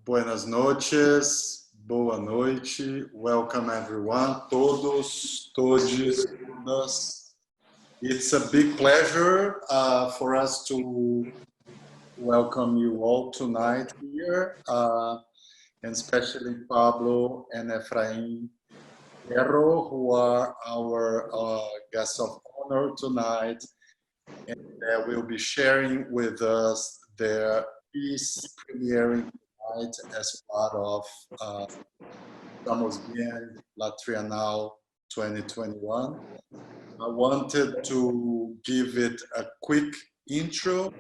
Buenas noches, boa noite, welcome everyone, todos, todes, todas. It's a big pleasure for us to welcome you all tonight here, and especially Pablo and Efrain Herro, who are our guests of honor tonight, and they will be sharing with us their piece premiering tonight as part of ESTAMOS BIEN La Trienal 2021. I wanted to give it a quick intro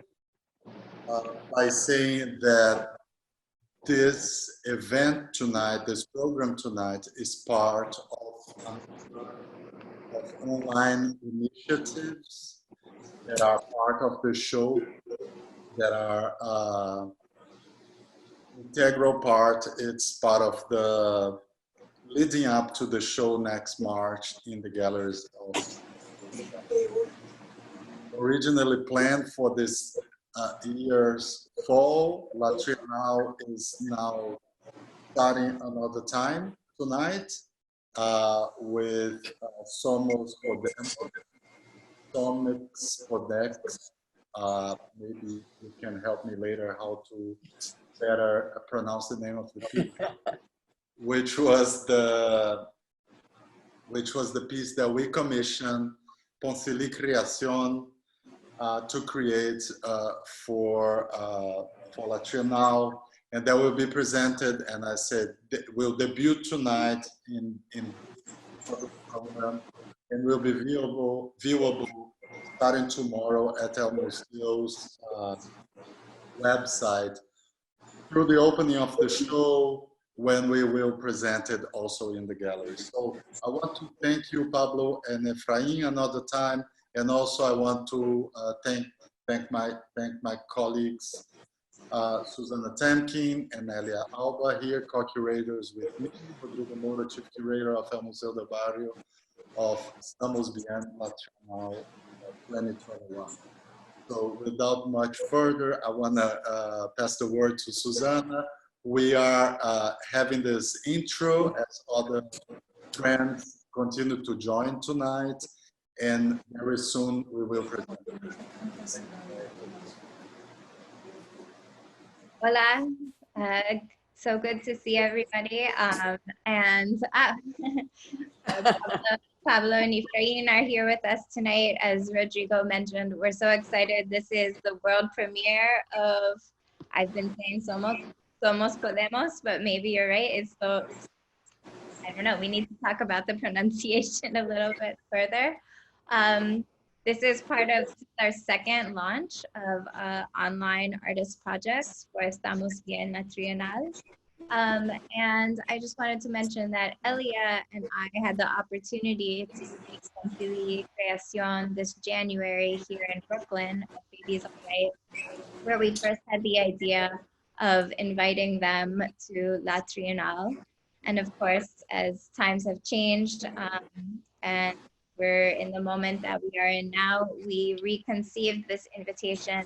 by saying that this event tonight, this program tonight, is part of online initiatives that are part of the show, that are integral part. It's part of the leading up to the show next March in the galleries of originally planned for this year's fall. La Trienal is now starting another time tonight with Somxs Podemx. Maybe you can help me later how to better pronounce the name of the piece, which was the piece that we commissioned Poncilí Creación to create for La Trienal, and that will be presented, and I said will debut tonight in the program, and will be viewable starting tomorrow at El Museo's website through the opening of the show, when we will present it also in the gallery. So I want to thank you, Pablo and Efrain, another time, and also I want to thank my colleagues, Susana Temkin and Elia Alba here, co-curators with me, Rodrigo Moura, chief curator of El Museo del Barrio of ESTAMOS BIEN La Trienal 2021. So without much further, I want to pass the word to Susana. We are having this intro as other friends continue to join tonight, and very soon we will present it. Hola, so good to see everybody. Pablo and Efrain are here with us tonight. As Rodrigo mentioned, we're so excited. This is the world premiere of, I've been saying Somos Podemos, but maybe you're right. It's so, I don't know, we need to talk about the pronunciation a little bit further. This is part of our second launch of online artist projects for ESTAMOS BIEN La Trienal. And I just wanted to mention that Elia and I had the opportunity to meet Poncili Creación this January here in Brooklyn at Babies Alright, where we first had the idea of inviting them to La Trienal. And of course, as times have changed and we're in the moment that we are in now, we reconceived this invitation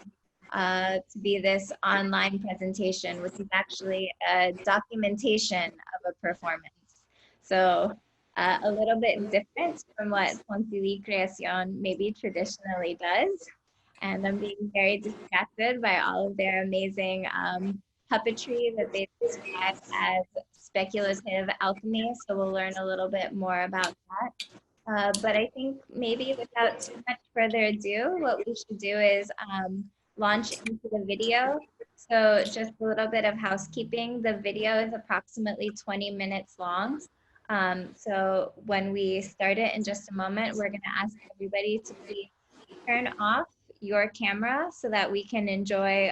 to be this online presentation, which is actually a documentation of a performance. So a little bit different from what Poncilí Creación maybe traditionally does. And I'm being very distracted by all of their amazing puppetry that they describe as speculative alchemy. So we'll learn a little bit more about that. But I think maybe without too much further ado, what we should do is launch into the video. So just a little bit of housekeeping. The video is approximately 20 minutes long. So when we start it in just a moment, we're going to ask everybody to please turn off your camera so that we can enjoy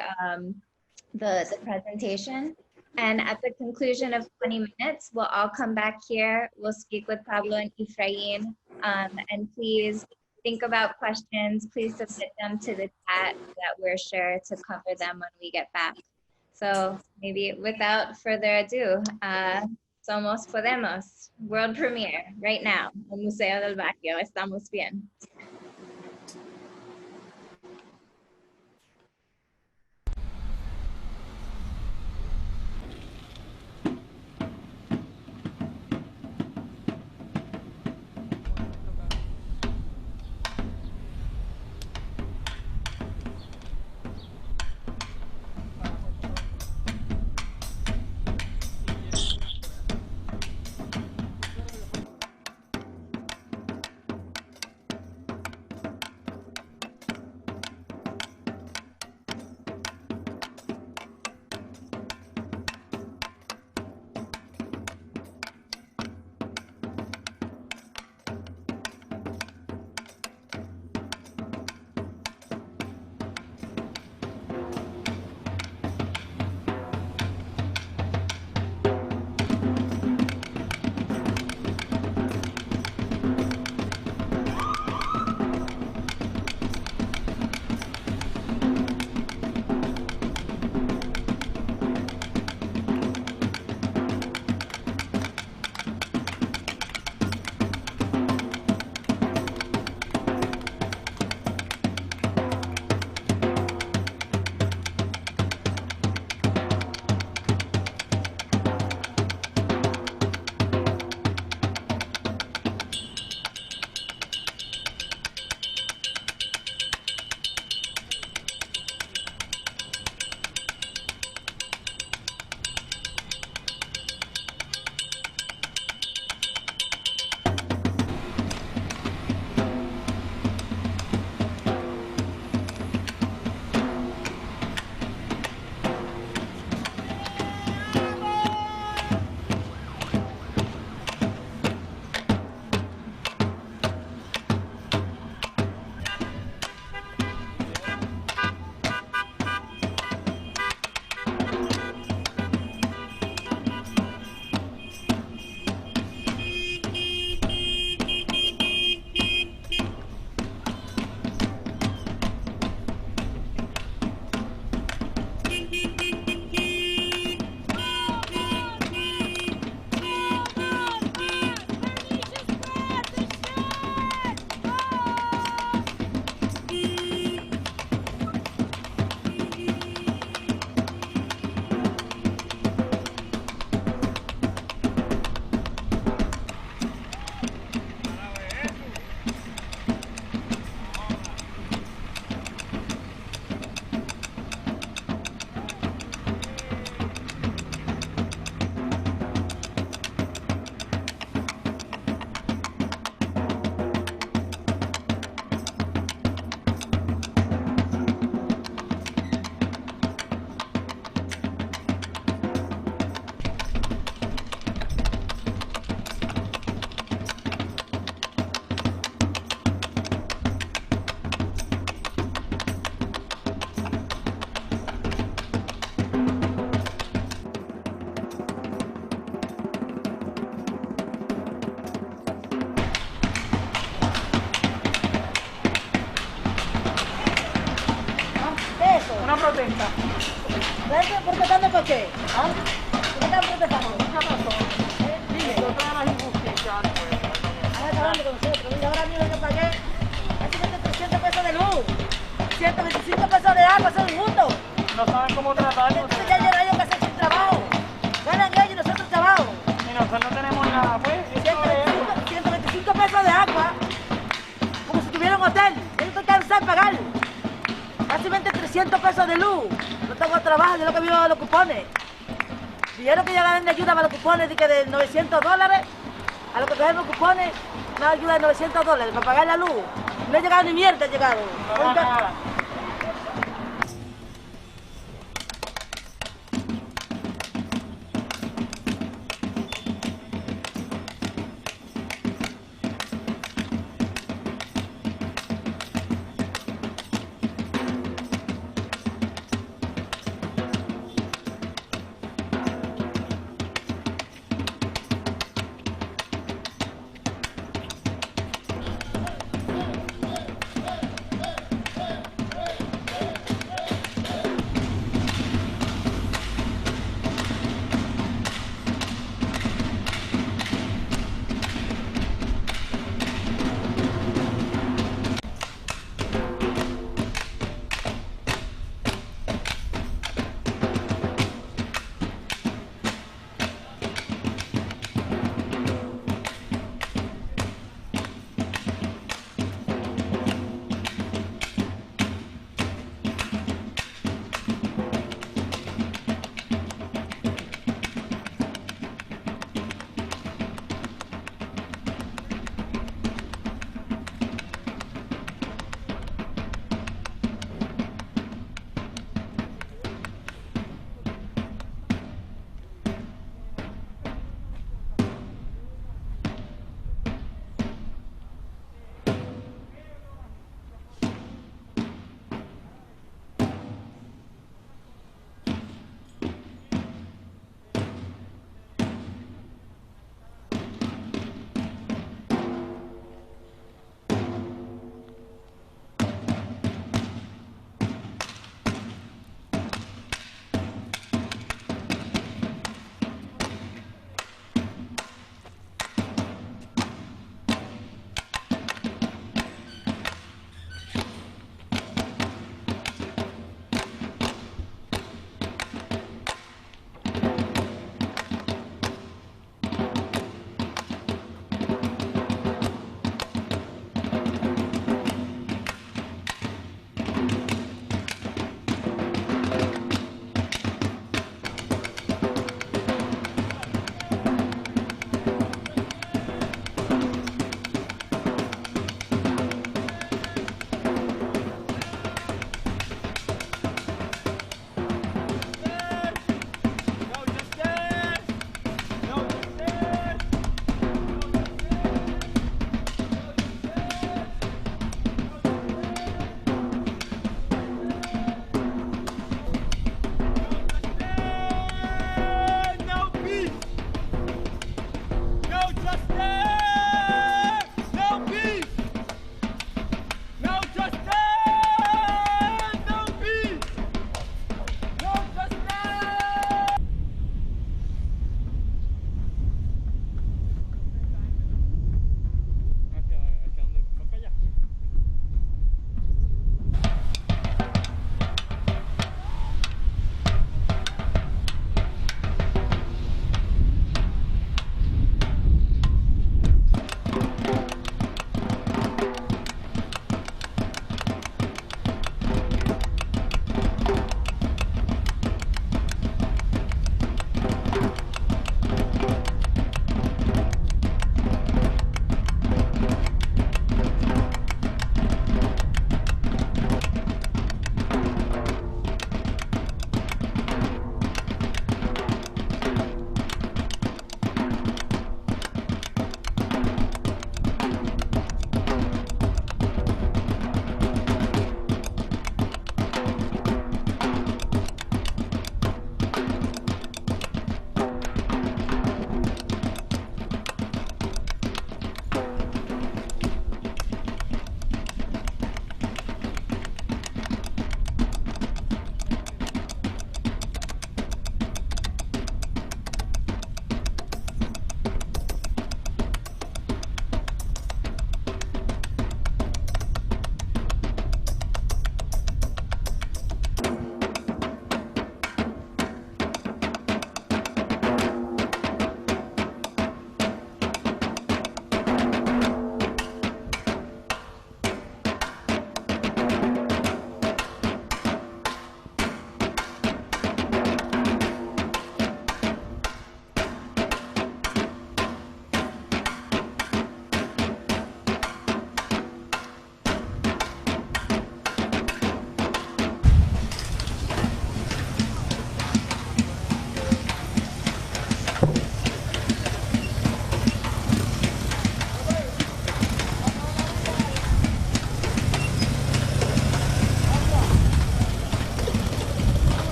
the presentation. And at the conclusion of 20 minutes, we'll all come back here. We'll speak with Pablo and Efrain. And please think about questions. Please submit them to the chat so that we're sure to cover them when we get back. So maybe without further ado, Somos Podemos, world premiere right now, El Museo del Barrio, Estamos Bien. pasó? Una protesta. ¿Están protestando por qué? ¿Ah? ¿Por qué están protestando? Muchas razones. Dime. Por todas las injusticias. Están acabando con nosotros. Y ahora mismo yo pagué básicamente 300 pesos de luz, 125 pesos de agua, son injustos. No saben cómo tratarnos. Entonces ya llevan ellos que hacer sin trabajo. Ganan ellos y nosotros trabajo. Y nosotros no tenemos nada, pues. Esto es... 125 pesos de agua, como si tuviera un hotel. Ellos no alcanzan a pagar. Básicamente 300 pesos de luz. No tengo trabajo, yo lo que vivo de los cupones. Dijeron que ya ganan de ayuda para los cupones de $900. A lo que cogen los cupones, una ayuda de $900 para pagar la luz. No ha llegado ni mierda, ha llegado. No da nada.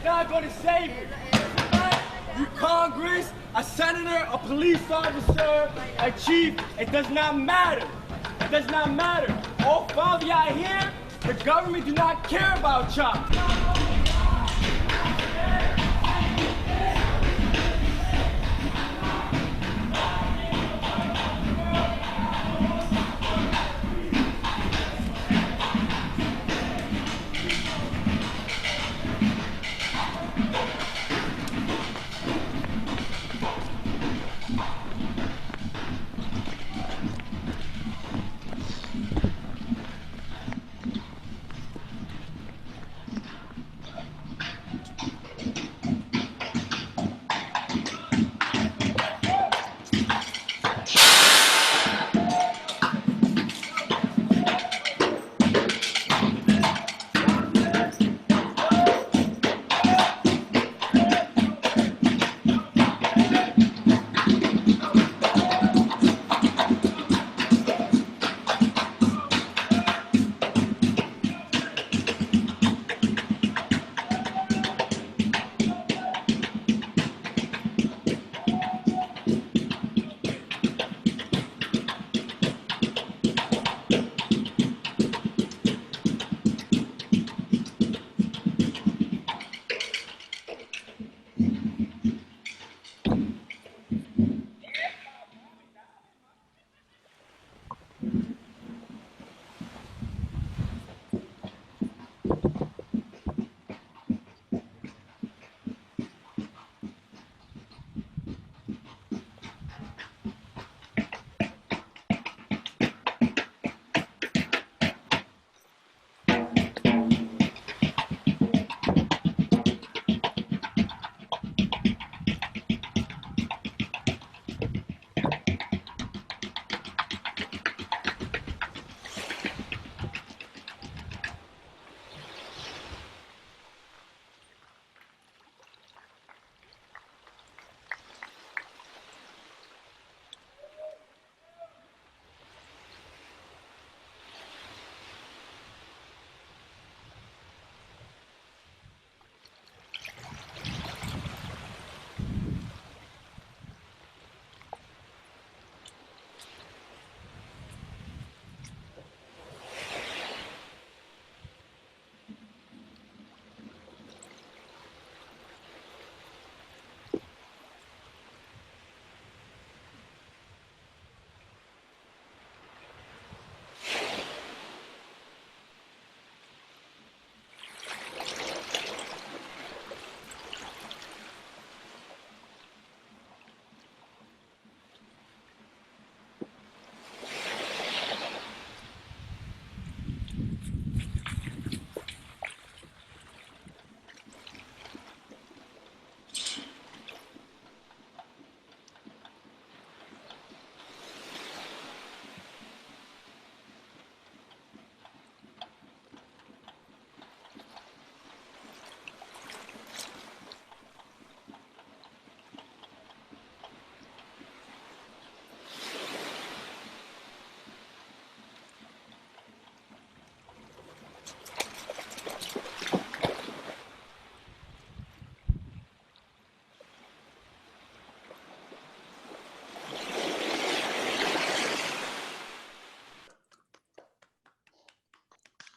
not going to save it. You Congress, a senator, a police officer, a chief, it does not matter. It does not matter. All 5 of y'all here, the government do not care about y'all.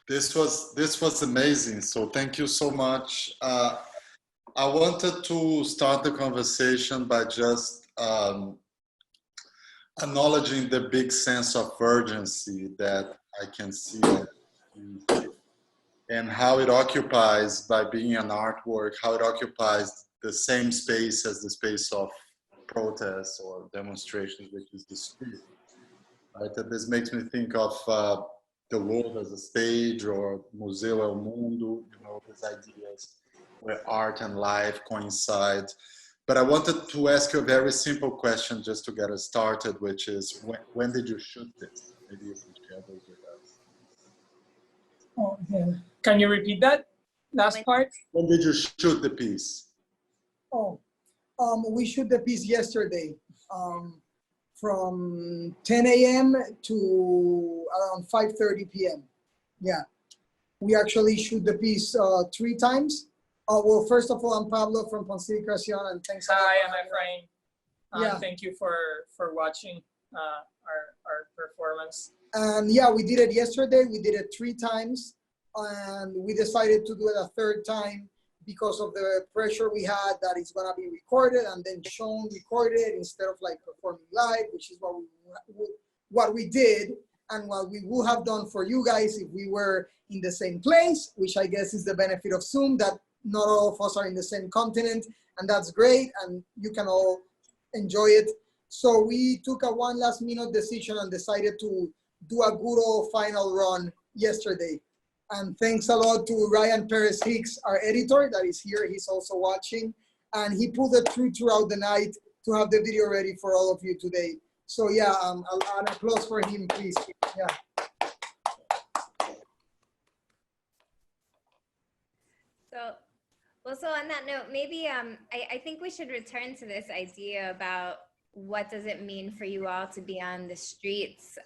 This was amazing. So thank you so much. I wanted to start the conversation by just acknowledging the big sense of urgency that I can see and how it occupies, by being an artwork, how it occupies the same space as the space of protests or demonstrations, which is the street. Right? And this makes me think of the world as a stage, or Museu El Mundo, you know, these ideas where art and life coincide. But I wanted to ask you a very simple question just to get us started, which is, when did you shoot this? Maybe you can share those with us. Oh, yeah. Can you repeat that last part? When did you shoot the piece? Oh, we shoot the piece yesterday. From 10 a.m. to around 5:30 p.m. Yeah, we actually shoot the piece 3 times. Well, first of all, I'm Pablo from Poncilí Creación, and thanks. Hi, I'm Efrain. Yeah. Thank you for watching our performance. And yeah, we did it yesterday. We did it 3 times, and we decided to do it a 3rd time because of the pressure we had that it's gonna be recorded and then shown recorded instead of like performing live, which is what we did and what we would have done for you guys if we were in the same place, which I guess is the benefit of Zoom, that not all of us are in the same continent, and that's great, and you can all enjoy it. So we took a one last minute decision and decided to do a good old final run yesterday. And thanks a lot to Ryan Perez Hicks, our editor that is here. He's also watching. And he pulled it through throughout the night to have the video ready for all of you today. So yeah, an applause for him, please. Yeah. So on that note, maybe I think we should return to this idea about what does it mean for you all to be on the streets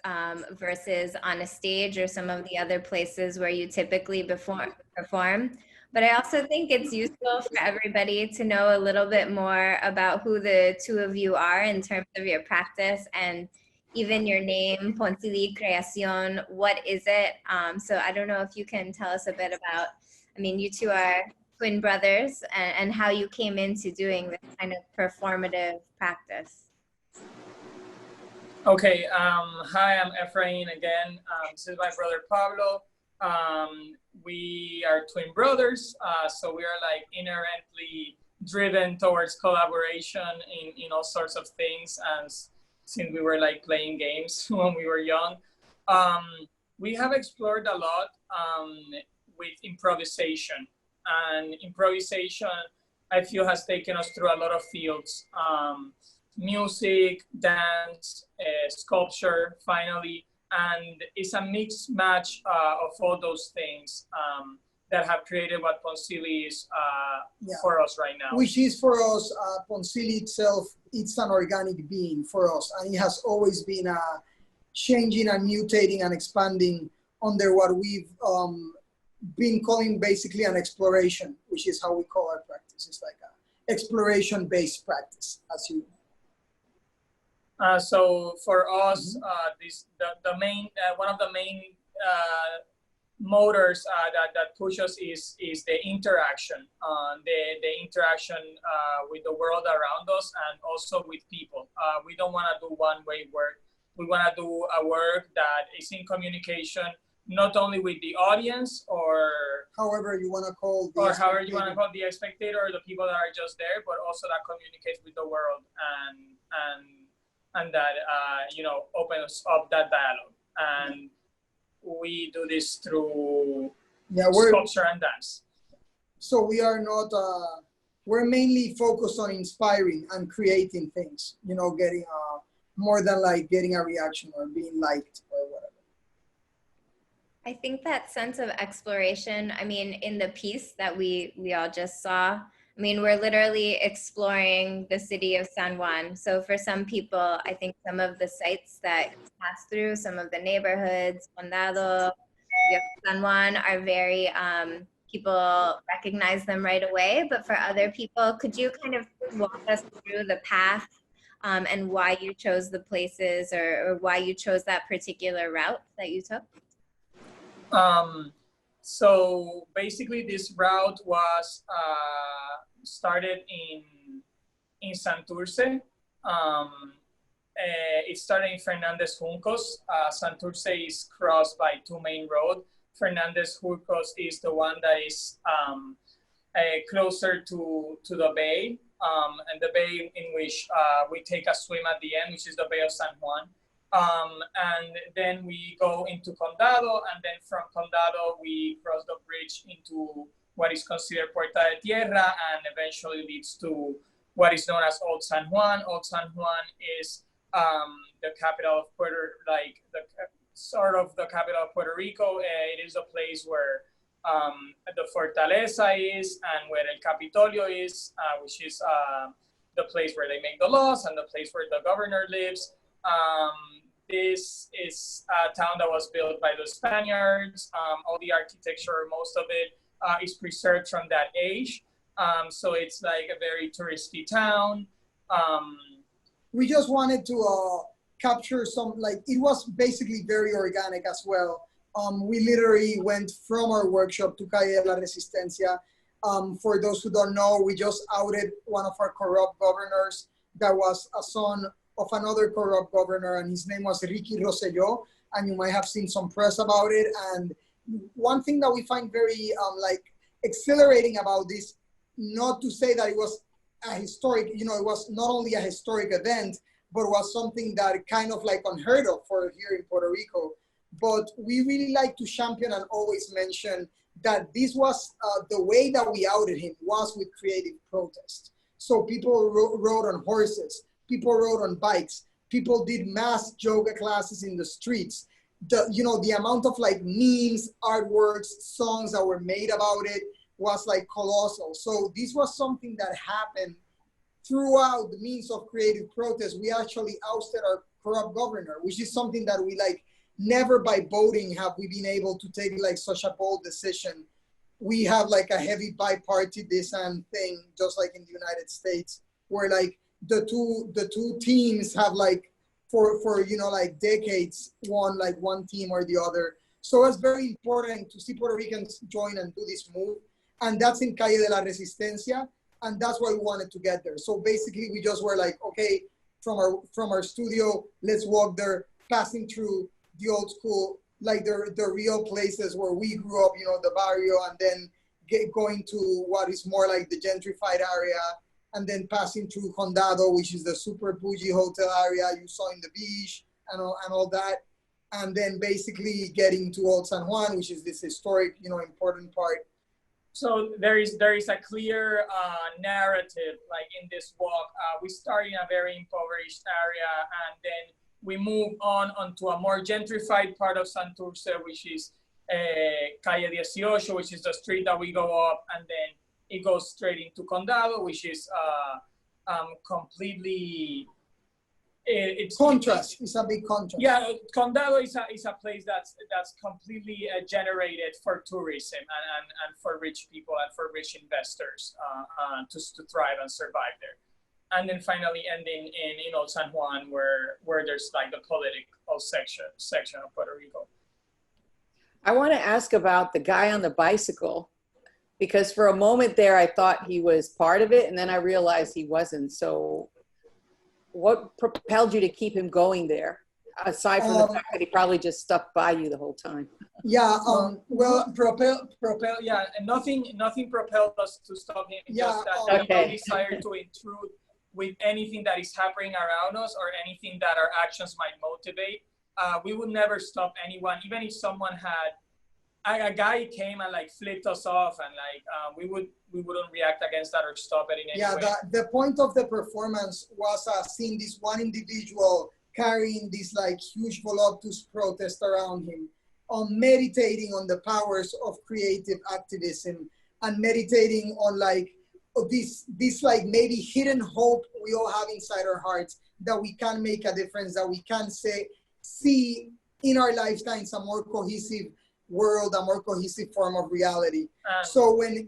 versus on a stage or some of the other places where you typically perform. But I also think it's useful for everybody to know a little bit more about who the two of you are in terms of your practice and even your name, Poncilí Creación. What is it? So I don't know if you can tell us a bit about, I mean, you two are twin brothers and how you came into doing this kind of performative practice. Okay, hi, I'm Efrain again. This is my brother Pablo. We are twin brothers, so we are like inherently driven towards collaboration in all sorts of things, and since we were like playing games when we were young. We have explored a lot with improvisation, and improvisation I feel has taken us through a lot of fields. Music, dance, sculpture, finally, and it's a mixed match of all those things that have created what Poncili is for us right now. Which is for us, Poncili itself, it's an organic being for us, and it has always been changing and mutating and expanding under what we've been calling basically an exploration, which is how we call our practice. It's like an exploration-based practice, as you. So for us, the main one of the main motors that push us is the interaction, the interaction with the world around us and also with people. We don't want to do one-way work. We want to do a work that is in communication not only with the audience or however you want to call the spectator or the people that are just there, but also that communicates with the world and that opens up that dialogue. And we do this through sculpture and dance. So we are not we're mainly focused on inspiring and creating things, getting more than like getting a reaction or being liked or whatever. I think that sense of exploration, I mean, in the piece that we all just saw, I mean, we're literally exploring the city of San Juan. So for some people, I think some of the sites that pass through, some of the neighborhoods, Condado, San Juan are very, people recognize them right away. But for other people, could you kind of walk us through the path and why you chose the places or why you chose that particular route that you took? So basically this route was started in Santurce. It started in Fernandez Juncos. Santurce is crossed by 2 main roads. Fernandez Juncos is the one that is closer to the bay, and the bay in which we take a swim at the end, which is the Bay of San Juan. And then we go into Condado, and then from Condado we cross the bridge into what is considered Puerta de Tierra, and eventually leads to what is known as Old San Juan. Old San Juan is the capital of the capital of Puerto Rico. It is a place where the Fortaleza is, and where El Capitolio is, which is the place where they make the laws and the place where the governor lives. This is a town that was built by the Spaniards. All the architecture, most of it, is preserved from that age. So it's like a very touristy town. We just wanted to capture some, like, it was basically very organic as well. We literally went from our workshop to Calle de la Resistencia. For those who don't know, we just outed one of our corrupt governors that was a son of another corrupt governor, and his name was Ricky Rosselló, and you might have seen some press about it. And one thing that we find very like exhilarating about this, not to say that it was a historic, you know, it was not only a historic event, but was something that kind of like unheard of for here in Puerto Rico. But we really like to champion and always mention that this was the way that we outed him was with creative protest. So people rode on horses, people rode on bikes, people did mass yoga classes in the streets. The amount of like memes, artworks, songs that were made about it was like colossal. So this was something that happened throughout the means of creative protest. We actually ousted our corrupt governor, which is something that we like never by voting have we been able to take like such a bold decision. We have like a heavy bipartisan thing, just like in the United States, where like the two teams have like for you know like decades won like one team or the other. So it's very important to see Puerto Ricans join and do this move, and that's in Calle de la Resistencia, and that's why we wanted to get there. So basically, we just were like, okay, from our studio, let's walk there, passing through the old school, like the real places where we grew up, you know, the barrio, and then going to what is more like the gentrified area, and then passing through Condado, which is the super bougie hotel area you saw in the beach and all that. And then basically getting to Old San Juan, which is this historic, you know, important part. So there is a clear narrative, like in this walk. We start in a very impoverished area, and then we move on onto a more gentrified part of Santurce, which is Calle 18, which is the street that we go up, and then it goes straight into Condado, which is completely... It's contrast. It's a big contrast. Yeah, Condado is a place that's completely generated for tourism and for rich people and for rich investors to thrive and survive there. And then finally ending in Old San Juan, where there's like the political section of Puerto Rico. I want to ask about the guy on the bicycle, because for a moment there I thought he was part of it, and then I realized he wasn't. So what propelled you to keep him going there, aside from the fact that he probably just stuck by you the whole time? Yeah, well, propel, yeah, and nothing propelled us to stop him. Yeah, just that okay. we decided to intrude with anything that is happening around us or anything that our actions might motivate. We would never stop anyone, even if someone a guy came and like flipped us off, and like we wouldn't react against that or stop it in any way. Yeah, the point of the performance was seeing this one individual carrying this like huge voluptuous protest around him, meditating on the powers of creative activism, and meditating on like this like maybe hidden hope we all have inside our hearts, that we can make a difference, that we can see in our lifetimes a more cohesive world, a more cohesive form of reality. So when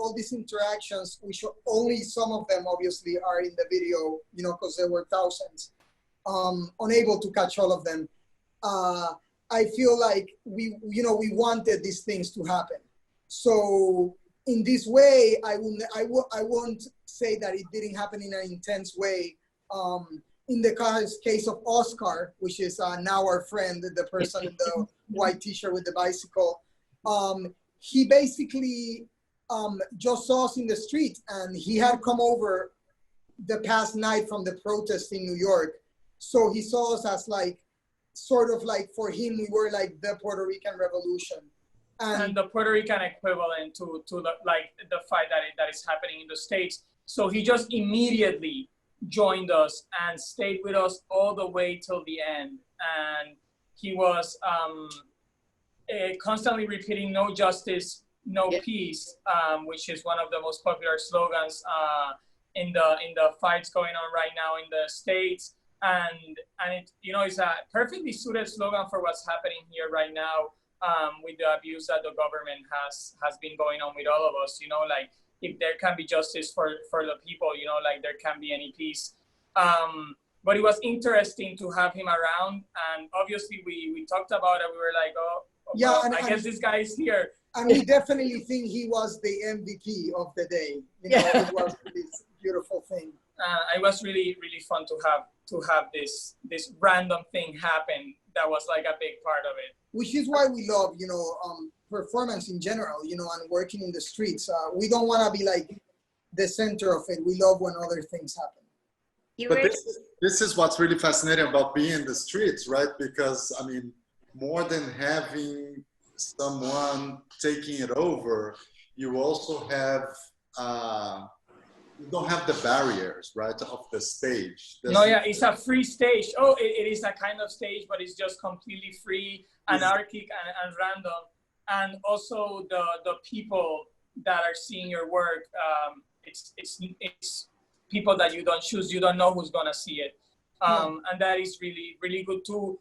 all these interactions, which only some of them obviously are in the video, you know, because there were thousands, unable to catch all of them. I feel like we wanted these things to happen. So in this way, I won't say that it didn't happen in an intense way. In the case of Oscar, which is now our friend, the person in the white t-shirt with the bicycle, he basically just saw us in the street, and he had come over the past night from the protest in New York. So he saw us as like, sort of like, for him, we were like the Puerto Rican Revolution. And the Puerto Rican equivalent to the fight that is happening in the States. So he just immediately joined us and stayed with us all the way till the end. And he was constantly repeating "No justice, no peace," which is one of the most popular slogans in the fights going on right now in the States. And it, you know, it's a perfectly suited slogan for what's happening here right now with the abuse that the government has been going on with all of us. You know, like if there can be justice for the people, you know, like there can be any peace. But it was interesting to have him around, and obviously we talked about it. We were like, oh, yeah, well, I guess this guy is here. And we definitely think he was the MVP of the day. You know, it was this beautiful thing. It was really fun to have this random thing happen. That was like a big part of it. Which is why we love, you know, performance in general, you know, and working in the streets. We don't want to be like the center of it. We love when other things happen. But this is what's really fascinating about being in the streets, right? Because, I mean, more than having someone taking it over, you also have, you don't have the barriers, right, of the stage. No, yeah, it's a free stage. Oh, it is a kind of stage, but it's just completely free, anarchic and random. And also the people that are seeing your work, it's people that you don't choose. You don't know who's gonna see it. And that is really good too.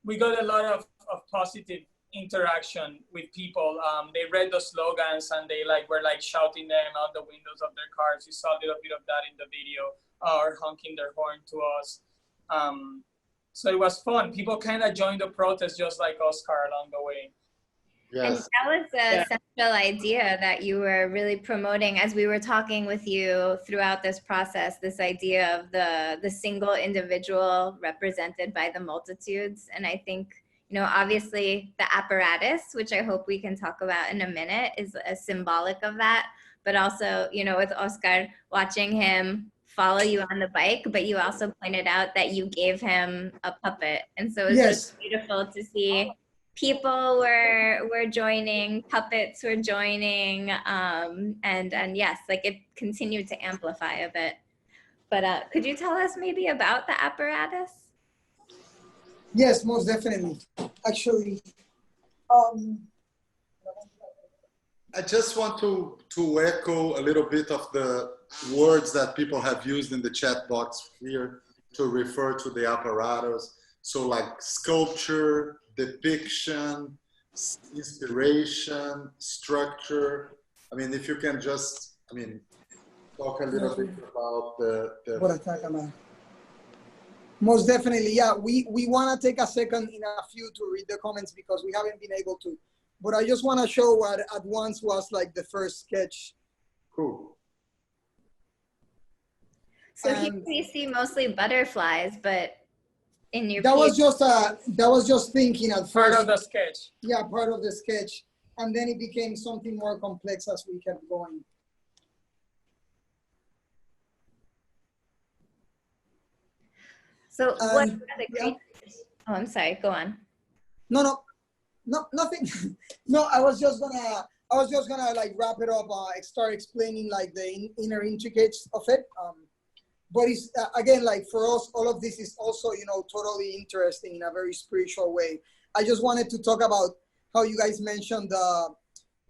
We got a lot of positive interaction with people. They read the slogans and they were shouting them out the windows of their cars. You saw a little bit of that in the video, or honking their horn to us. So it was fun. People kind of joined the protest just like Oscar along the way. Yes. And that was a central idea that you were really promoting as we were talking with you throughout this process, this idea of the single individual represented by the multitudes. And I think, you know, obviously the apparatus, which I hope we can talk about in a minute, is a symbolic of that. But also, you know, with Oscar, watching him follow you on the bike, but you also pointed out that you gave him a puppet. And so it was just beautiful to see people were joining, puppets were joining, and yes, like it continued to amplify a bit. But could you tell us maybe about the apparatus? Yes, most definitely. Actually, I just want to echo a little bit of the words that people have used in the chat box here to refer to the apparatus. So like sculpture, depiction, inspiration, structure. I mean, if you can just, I mean, talk a little bit about the Most definitely, yeah. We want to take a second in a few to read the comments because we haven't been able to. But I just want to show what at once was like the first sketch. Cool. So here we see mostly butterflies, but in your that was just thinking at first. Part of the sketch. Yeah, part of the sketch, and then it became something more complex as we kept going. So what are the creatures? Oh, I'm sorry. Go on. No, nothing. No, I was just gonna like wrap it up. Start explaining like the inner intricacies of it. But it's again, like for us, all of this is also, you know, totally interesting in a very spiritual way. I just wanted to talk about how you guys mentioned,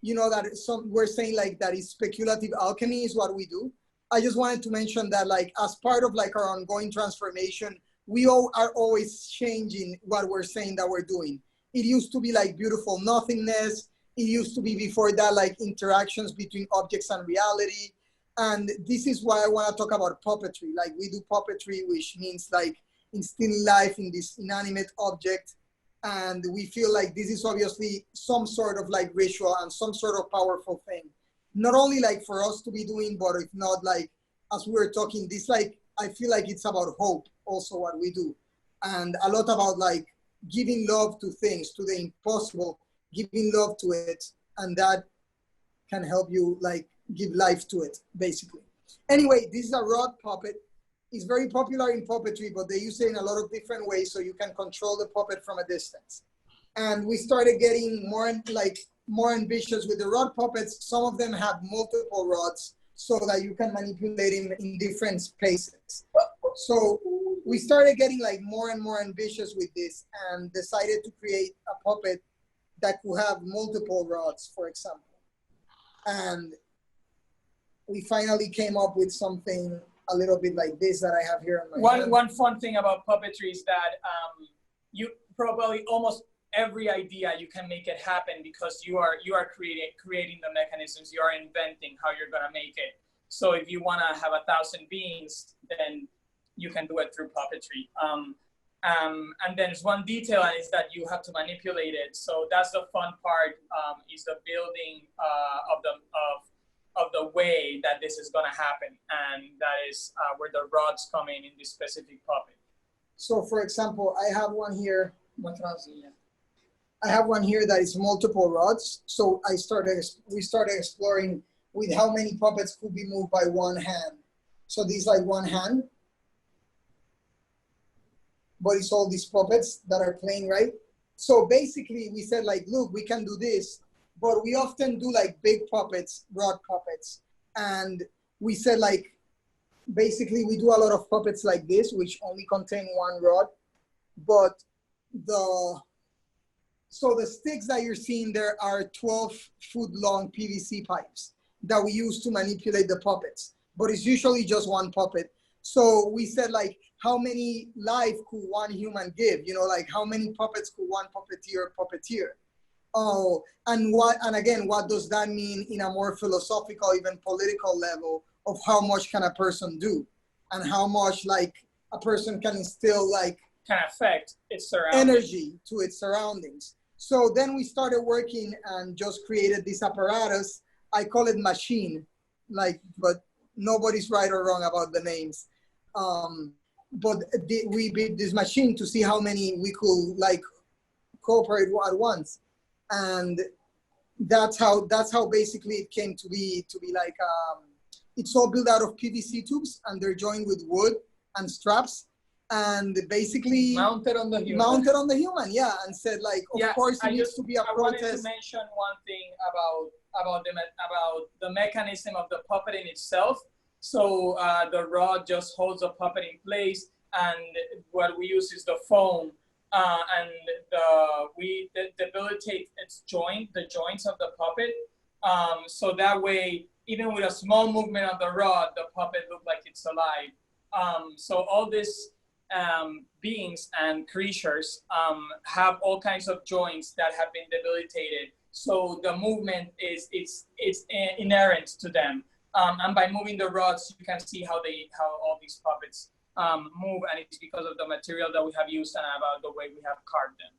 you know, that we're saying like that is speculative alchemy is what we do. I just wanted to mention that like as part of like our ongoing transformation, we all are always changing what we're saying that we're doing. It used to be like beautiful nothingness. It used to be before that like interactions between objects and reality. And this is why I want to talk about puppetry. Like we do puppetry, which means like instilling life in this inanimate object. And we feel like this is obviously some sort of like ritual and some sort of powerful thing. Not only like for us to be doing, but if not like, as we were talking, this like, I feel like it's about hope also what we do. And a lot about like giving love to things, to the impossible, giving love to it. And that can help you like give life to it, basically. Anyway, this is a rod puppet. It's very popular in puppetry, but they use it in a lot of different ways so you can control the puppet from a distance. And we started getting more ambitious with the rod puppets. Some of them have multiple rods so that you can manipulate them in different spaces. So we started getting like more and more ambitious with this and decided to create a puppet that could have multiple rods, for example. And we finally came up with something a little bit like this that I have here on my hand. One fun thing about puppetry is that you probably almost every idea you can make it happen because you are creating the mechanisms, you are inventing how you're gonna make it. So if you wanna have 1,000 beings, then you can do it through puppetry. And then there's one detail, and is that you have to manipulate it. So that's the fun part, is the building of the way that this is gonna happen. And that is where the rods come in this specific puppet. So for example, I have one here. I have one here that is multiple rods. So we started exploring with how many puppets could be moved by one hand. So these like one hand, but it's all these puppets that are playing, right? So basically we said like, look, we can do this, but we often do like big puppets, rod puppets. And we said like, basically we do a lot of puppets like this, which only contain one rod, but so the sticks that you're seeing there are 12-foot long PVC pipes that we use to manipulate the puppets, but it's usually just one puppet. So we said like, how many life could one human give? You know, like how many puppets could one puppeteer? Oh, and again, what does that mean in a more philosophical, even political level of how much can a person do and how much like a person can instill like can affect its surroundings. Energy to its surroundings. So then we started working and just created this apparatus. I call it machine, like, but nobody's right or wrong about the names. But we built this machine to see how many we could like cooperate at once. And that's how basically it came to be like, it's all built out of PVC tubes and they're joined with wood and straps. And basically mounted on the human, yeah, and said like, of course it needs to be a protest. I wanted to mention one thing about the mechanism of the puppet in itself. So the rod just holds the puppet in place, and what we use is the foam, and we debilitate the joints of the puppet, so that way, even with a small movement of the rod, the puppet looks like it's alive. So all this beings and creatures have all kinds of joints that have been debilitated. So the movement is inherent to them. And by moving the rods, you can see how all these puppets move, and it's because of the material that we have used and about the way we have carved them.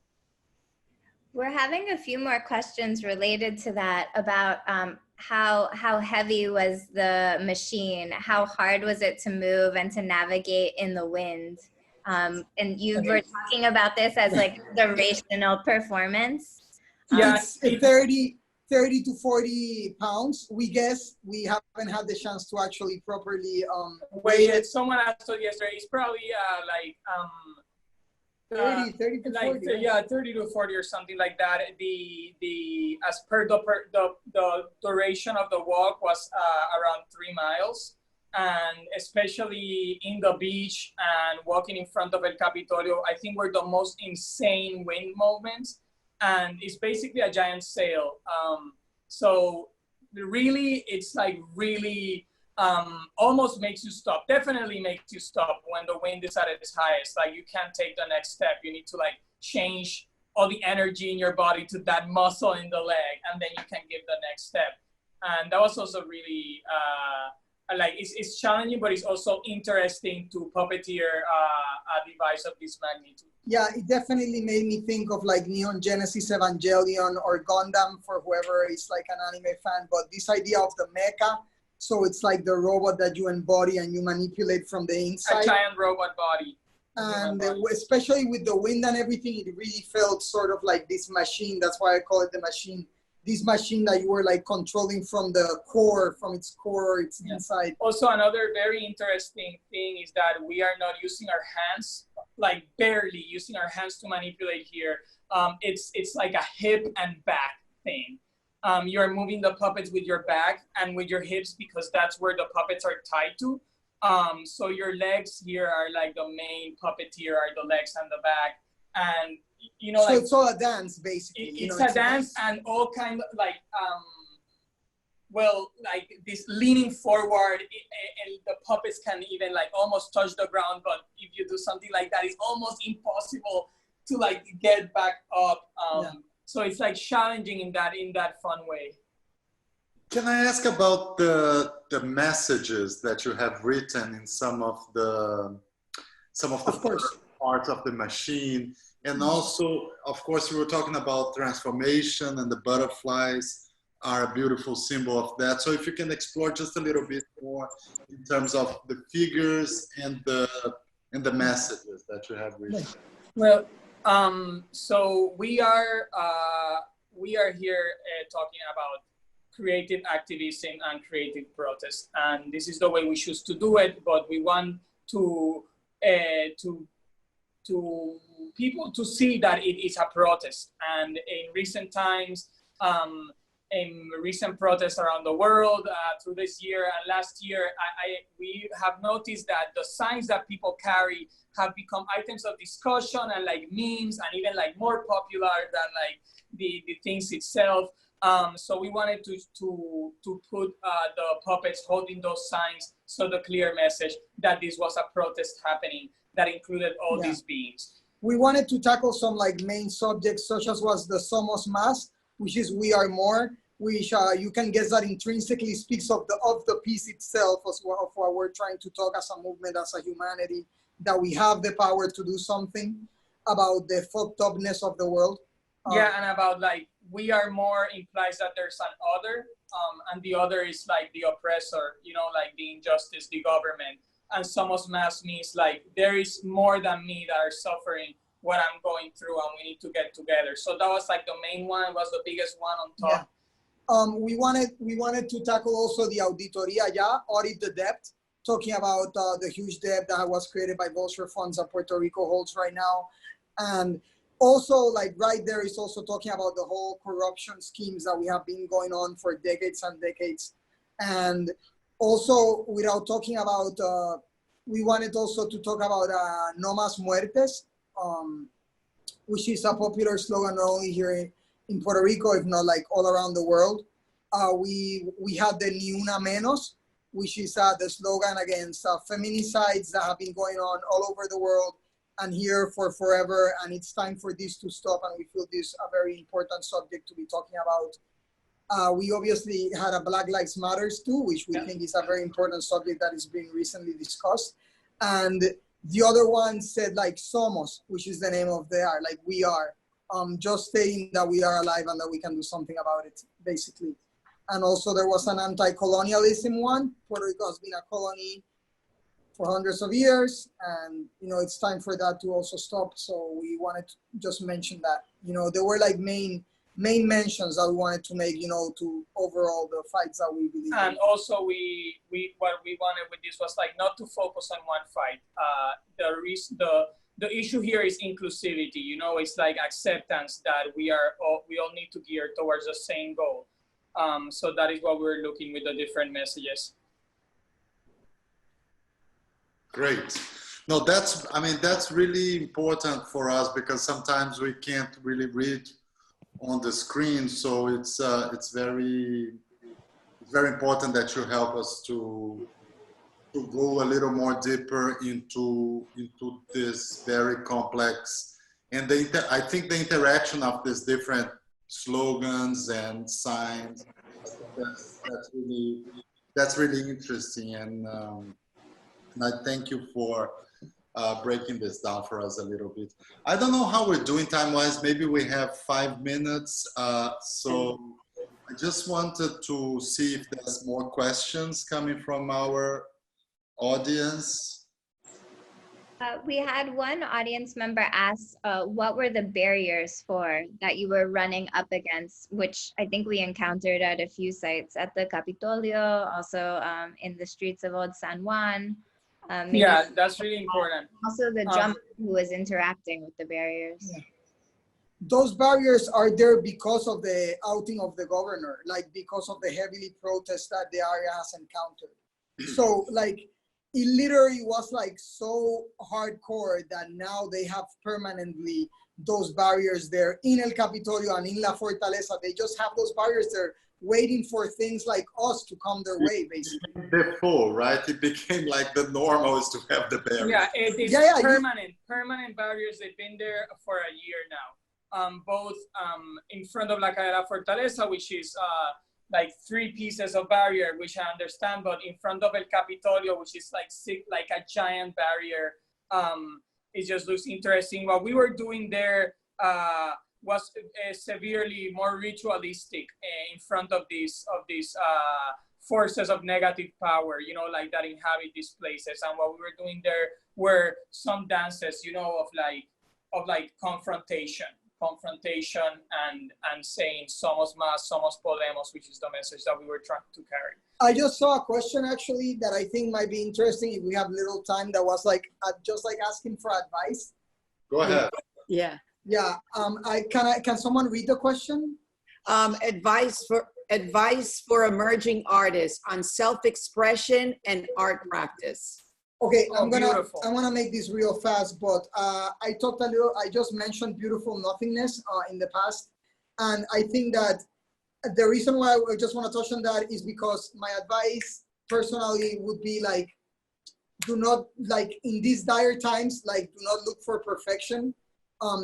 We're having a few more questions related to that about how heavy was the machine? How hard was it to move and to navigate in the wind? And you were talking about this as like the rational performance. Yeah, it's 30 to 40 pounds. We guess we haven't had the chance to actually properly weigh it. Someone asked us yesterday, it's probably 30 to 40. Yeah, 30 to 40 or something like that. As per the duration of the walk was around 3 miles. And especially in the beach and walking in front of El Capitolio, I think we're the most insane wind moments. And it's basically a giant sail. So really, it's like really almost makes you stop. Definitely makes you stop when the wind is at its highest. Like you can't take the next step. You need to like change all the energy in your body to that muscle in the leg, and then you can give the next step. And that was also really like it's challenging, but it's also interesting to puppeteer a device of this magnitude. Yeah, it definitely made me think of like Neon Genesis Evangelion or Gundam for whoever is like an anime fan. But this idea of the mecha, so it's like the robot that you embody and you manipulate from the inside. A giant robot body. And especially with the wind and everything, it really felt sort of like this machine. That's why I call it the machine. This machine that you were like controlling from the core, from its core, its inside. Also, another very interesting thing is that we are not using our hands, like barely using our hands to manipulate here. It's like a hip and back thing. You're moving the puppets with your back and with your hips because that's where the puppets are tied to. So your legs here are like the main puppeteer are the legs and the back. And you know, so like, it's all a dance, basically. It's a dance and all kind of like, well, like this leaning forward, and the puppets can even like almost touch the ground. But if you do something like that, it's almost impossible to like get back up. Yeah. So it's like challenging in that fun way. Can I ask about the messages that you have written in some of the Of course. parts of the machine? And also, of course, we were talking about transformation, and the butterflies are a beautiful symbol of that. So if you can explore just a little bit more in terms of the figures and the messages that you have written. Well, so we are here talking about creative activism and creative protest, and this is the way we choose to do it. But we want to people to see that it is a protest. And in recent times, in recent protests around the world through this year and last year, we have noticed that the signs that people carry have become items of discussion and like memes, and even like more popular than like the things itself. So we wanted to put the puppets holding those signs, so the clear message that this was a protest happening that included all these beings. We wanted to tackle some like main subjects, such as was the Somos Más, which is we are more, which you can guess that intrinsically speaks of the piece itself, as well, of what we're trying to talk as a movement, as a humanity, that we have the power to do something about the fucked upness of the world. Yeah, and about like we are more implies that there's an other, and the other is like the oppressor, you know, like the injustice, the government. And Somos Más means like there is more than me that are suffering what I'm going through, and we need to get together. So that was like the main one, was the biggest one on top. Yeah. We wanted to tackle also the auditoria, audit the debt, talking about the huge debt that was created by vulture funds that Puerto Rico holds right now. And also, like right there is also talking about the whole corruption schemes that we have been going on for decades and decades. And also, without talking about, we wanted also to talk about No Más Muertes, which is a popular slogan not only here in Puerto Rico, if not like all around the world. We had the Ni Una Menos, which is the slogan against feminicides that have been going on all over the world and here for forever. And it's time for this to stop. And we feel this a very important subject to be talking about. We obviously had a Black Lives Matters too, which we think is a very important subject that is being recently discussed. And the other one said like Somos, which is the name of the art, like we are, just stating that we are alive and that we can do something about it, basically. And also there was an anti-colonialism one. Puerto Rico has been a colony for hundreds of years, and you know it's time for that to also stop. So we wanted to just mention that, you know, there were like main mentions that we wanted to make, you know, to overall the fights that we believe in. And also what we wanted with this was like not to focus on one fight. The issue here is inclusivity, you know, it's like acceptance that we all need to gear towards the same goal. So that is what we're looking with the different messages. Great. No, that's really important for us, because sometimes we can't really read on the screen. So it's very important that you help us to go a little more deeper into this very complex, and I think the interaction of these different slogans and signs, that's really interesting, and I thank you for breaking this down for us a little bit. I don't know how we're doing time-wise. Maybe we have 5 minutes. So I just wanted to see if there's more questions coming from our audience. We had one audience member ask, what were the barriers that you were running up against, which I think we encountered at a few sites, at the Capitolio, also in the streets of Old San Juan. Yeah, that's really important. Also the drummer who was interacting with the barriers. Yeah. Those barriers are there because of the outing of the governor, like because of the heavily protests that the area has encountered. So like, it literally was like so hardcore that now they have permanently those barriers there in El Capitolio and in La Fortaleza. They just have those barriers there waiting for things like us to come their way, basically. Before, right? It became like the normal is to have the barrier. Yeah, it is permanent barriers. They've been there for a year now. Both in front of La Cadera Fortaleza, which is like 3 pieces of barrier, which I understand, but in front of El Capitolio, which is like a giant barrier, it just looks interesting. What we were doing there was severely more ritualistic in front of these forces of negative power, you know, like that inhabit these places. And what we were doing there were some dances, you know, of like confrontation and saying somos más, somos podemos, which is the message that we were trying to carry. I just saw a question actually that I think might be interesting if we have little time. That was like just like asking for advice. Go ahead. Yeah. Yeah. Can someone read the question? Advice for emerging artists on self-expression and art practice. Okay, I'm gonna make this real fast, but I just mentioned beautiful nothingness in the past, and I think that the reason why I just want to touch on that is because my advice personally would be like, do not, like in these dire times, like do not look for perfection.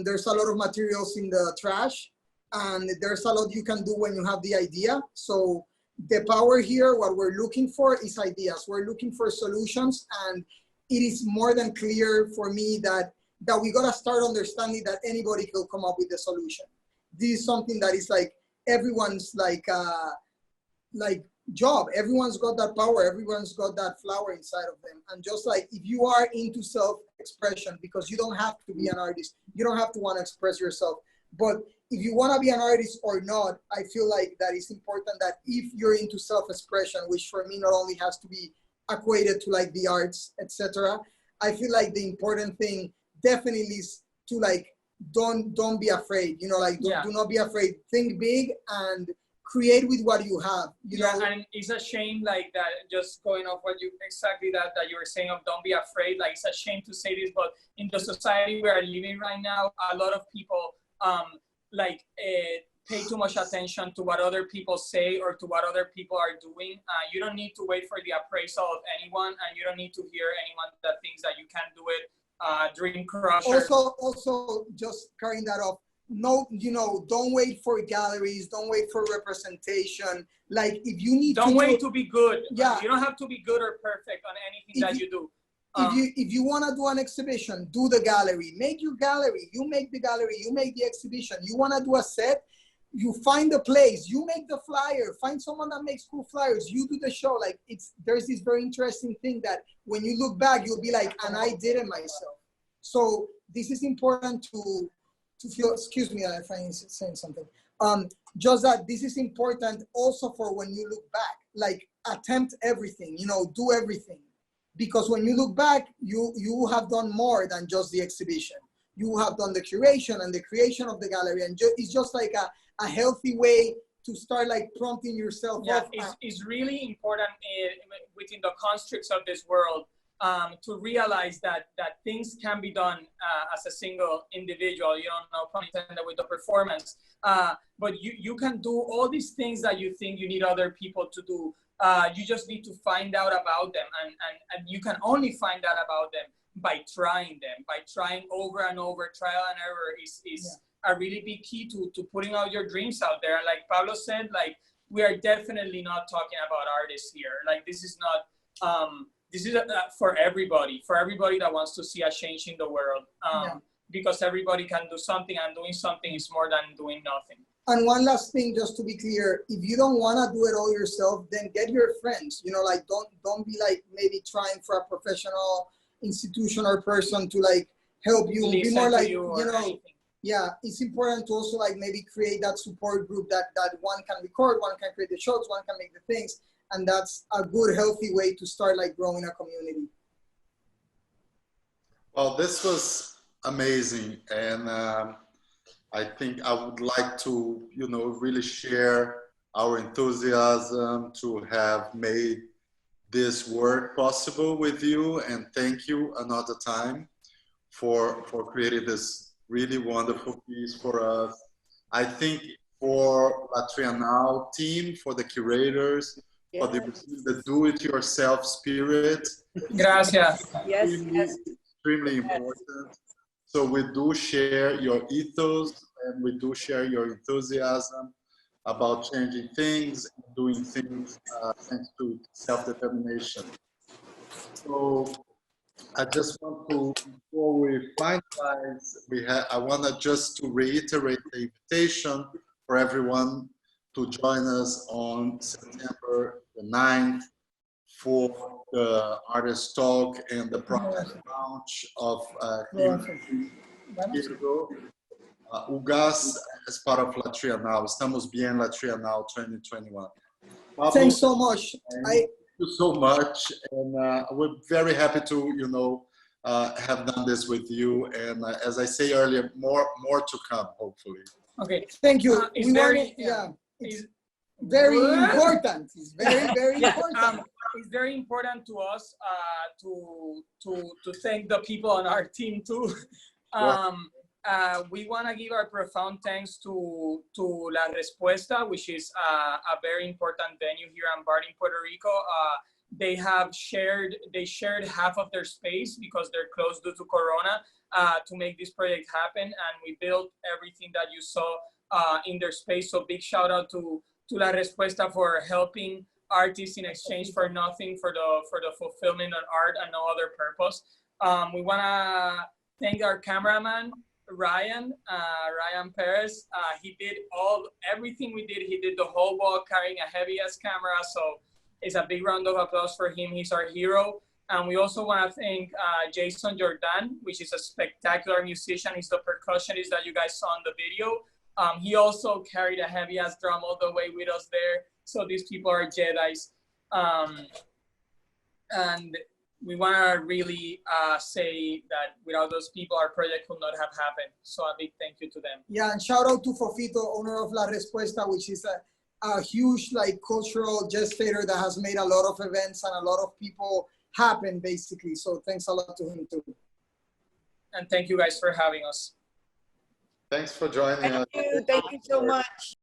There's a lot of materials in the trash, and there's a lot you can do when you have the idea. So the power here, what we're looking for is ideas. We're looking for solutions, and it is more than clear for me that we gotta start understanding that anybody can come up with a solution. This is something that is like everyone's like job. Everyone's got that power. Everyone's got that flower inside of them. And just like if you are into self-expression, because you don't have to be an artist, you don't have to want to express yourself. But if you want to be an artist or not, I feel like that it's important that if you're into self-expression, which for me not only has to be equated to like the arts, etc. I feel like the important thing definitely is to like don't be afraid. You know, like do not be afraid. Think big and create with what you have. You know? And it's a shame like that. Just going off what you that you were saying of don't be afraid. Like it's a shame to say this, but in the society we are living right now, a lot of people pay too much attention to what other people say or to what other people are doing. You don't need to wait for the appraisal of anyone, and you don't need to hear anyone that thinks that you can't do it. Dream crusher. Also, just carrying that off. No, you know, don't wait for galleries. Don't wait for representation. Like if you need, don't wait to be good. Yeah, you don't have to be good or perfect on anything that you do. If you want to do an exhibition, do the gallery. Make your gallery. You make the gallery. You make the exhibition. You want to do a set. You find the place, you make the flyer, find someone that makes cool flyers, you do the show. Like there's this very interesting thing that when you look back, you'll be like, and I did it myself. So this is important to feel, excuse me if I'm saying something. Just that this is important also for when you look back, like attempt everything, you know, do everything. Because when you look back, you have done more than just the exhibition. You have done the curation and the creation of the gallery. And it's just like a healthy way to start like prompting yourself up. It's really important within the constructs of this world to realize that things can be done as a single individual, you don't know, pun intended, with the performance. But you can do all these things that you think you need other people to do. You just need to find out about them. And you can only find out about them by trying them, by trying over and over. Trial and error is a really big key to putting out your dreams out there. And like Pablo said, like we are definitely not talking about artists here. Like this is not, this is for everybody that wants to see a change in the world. Because everybody can do something, and doing something is more than doing nothing. And one last thing, just to be clear, if you don't want to do it all yourself, then get your friends. You know, like don't be like maybe trying for a professional institution or person to like help you. Be more like, you know, anything. Yeah, it's important to also like maybe create that support group that one can record, one can create the shots, one can make the things. And that's a good, healthy way to start like growing a community. Well, this was amazing. And I think I would like to, you know, really share our enthusiasm to have made this work possible with you. And thank you another time for creating this really wonderful piece for us. I think for La Trienal team, for the curators, for the do-it-yourself spirit. Gracias. Yes, yes. Extremely important. So we do share your ethos and we do share your enthusiasm about changing things, doing things thanks to self-determination. So I just want to, before we finalize, I want to just to reiterate the invitation for everyone to join us on September the 9th for the artist talk and the product launch of UGAS as part of La Trienal. Estamos Bien La Trienal 2021. Pablo, thanks so much. Thank you so much, and we're very happy to, you know, have done this with you. And as I say earlier, more to come, hopefully. Okay. Thank you. It's very important. It's very important. It's very important to us to thank the people on our team too. We want to give our profound thanks to La Respuesta, which is a very important venue here in Barton, Puerto Rico. They shared half of their space because they're closed due to Corona to make this project happen, and we built everything that you saw in their space. So big shout out to La Respuesta for helping artists in exchange for nothing, for the fulfillment of art and no other purpose. We want to thank our cameraman, Ryan Perez. He did everything we did. He did the whole walk carrying a heavy ass camera. So it's a big round of applause for him. He's our hero. And we also want to thank Jason Jordan, which is a spectacular musician. He's the percussionist that you guys saw in the video. He also carried a heavy ass drum all the way with us there. So these people are Jedis. And we want to really say that without those people, our project could not have happened. So a big thank you to them. Yeah, and shout out to Fofito, owner of La Respuesta, which is a huge like cultural gestator that has made a lot of events and a lot of people happen, basically. So thanks a lot to him too. And thank you guys for having us. Thanks for joining us. Thank you so much.